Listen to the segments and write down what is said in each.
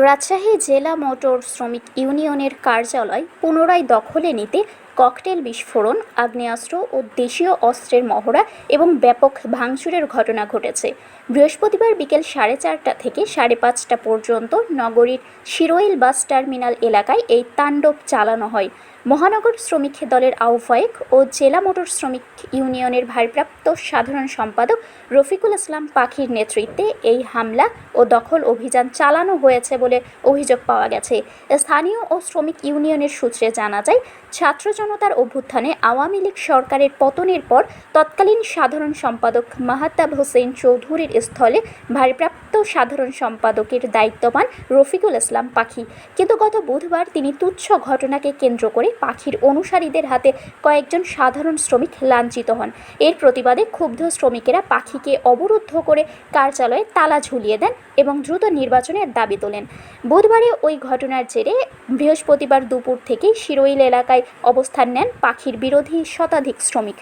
রাজশাহী জেলা মোটর শ্রমিক ইউনিয়নের কার্যালয় পুনরায় দখলে নিতে ককটেল বিস্ফোরণ, আগ্নেয়াস্ত্র ও দেশীয় অস্ত্রের মহড়া এবং ব্যাপক ভাঙচুরের ঘটনা ঘটেছে। বৃহস্পতিবার বিকেল 4:30 থেকে 5:30 পর্যন্ত নগরীর শিরোইল বাস টার্মিনাল এলাকায় এই তাণ্ডব চালানো হয়। মহানগর শ্রমিক দলের আহ্বায়ক ও জেলা মোটর শ্রমিক ইউনিয়নের ভারপ্রাপ্ত সাধারণ সম্পাদক রফিকুল ইসলাম পাখির নেতৃত্বে এই হামলা ও দখল অভিযান চালানো হয়েছে বলে অভিযোগ পাওয়া গেছে। স্থানীয় ও শ্রমিক ইউনিয়নের সূত্রে জানা যায়, ছাত্র জনতার অভ্যুত্থানে আওয়ামী লীগ সরকারের পতনের পর তৎকালীন সাধারণ সম্পাদক মাহতাব হোসেন চৌধুরীর স্থলে ভারপ্রাপ্ত সাধারণ সম্পাদকের দায়িত্ব পান রফিকুল ইসলাম পাখি। কিন্তু গত বুধবার তিনি তুচ্ছ ঘটনাকে কেন্দ্র করে পাখির অনুসারীদের হাতে কয়েকজন সাধারণ শ্রমিক লাঞ্ছিত হন। এর প্রতিবাদে ক্ষুব্ধ শ্রমিকেরা পাখিকে অবরুদ্ধ করে কার্যালয়ে তালা ঝুলিয়ে দেন এবং দ্রুত নির্বাচনের দাবি তোলেন। বুধবারে ওই ঘটনার জেরে বৃহস্পতিবার দুপুর থেকেই শিরোইল এলাকায় অবস্থান নেন পাখির বিরোধী শতাধিক শ্রমিক।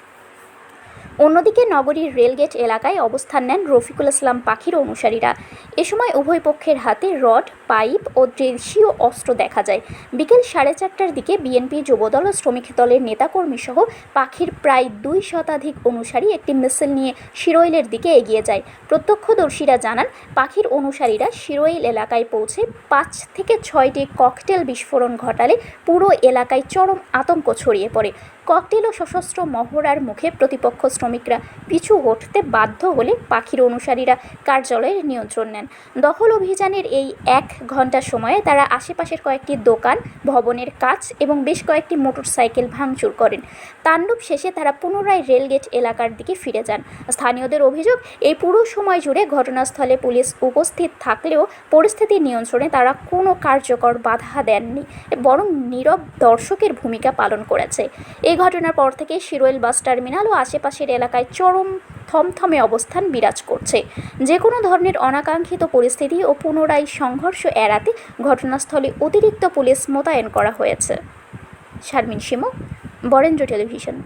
অন্যদিকে নগরীর রেলগেট এলাকায় অবস্থান নেন রফিকুল ইসলাম পাখির অনুসারীরা। এ সময় উভয় পক্ষের হাতে রড, পাইপ ও দেশীয় অস্ত্র দেখা যায়। বিকেল 4:30টার দিকে বিএনপি, যুবদল ও শ্রমিক দলের নেতাকর্মী সহ পাখির প্রায় 2 শতাধিক অনুসারী একটি মিছিল নিয়ে শিরোইলের দিকে এগিয়ে যায়। প্রত্যক্ষদর্শীরা জানান, পাখির অনুসারীরা শিরোইল এলাকায় পৌঁছে 5 থেকে 6টি ককটেল বিস্ফোরণ ঘটালে পুরো এলাকায় চরম আতঙ্ক ছড়িয়ে পড়ে। ককটেল ও সশস্ত্র মহড়ার মুখে প্রতিপক্ষ শ্রমিকরা পিছু হটতে বাধ্য হলে পাখির অনুসারীরা কার্যালয়ের নিয়ন্ত্রণ নেন। দখল অভিযানের এই 1 ঘণ্টা সময়ে তারা আশেপাশের কয়েকটি দোকান, ভবনের কাচ এবং বেশ কয়েকটি মোটরসাইকেল ভাঙচুর করেন। তাণ্ডব শেষে তারা পুনরায় রেলগেট এলাকার দিকে ফিরে যান। স্থানীয়দের অভিযোগ, এই পুরো সময় জুড়ে ঘটনাস্থলে পুলিশ উপস্থিত থাকলেও পরিস্থিতি নিয়ন্ত্রণে তারা কোনো কার্যকর বাধা দেননি, বরং নীরব দর্শকের ভূমিকা পালন করেছে। এই ঘটনার পর থেকে শিরোইল বাস টার্মিনাল ও আশেপাশের এলাকায় চরম থমথমে অবস্থান বিরাজ করছে। যে কোনো ধরনের অনাকাঙ্ক্ষিত পরিস্থিতি ও পুনরায় সংঘর্ষ এড়াতে ঘটনাস্থলে অতিরিক্ত পুলিশ মোতায়েন করা হয়েছে। শারমিন শিমু, বরেন্দ্র টেলিভিশন।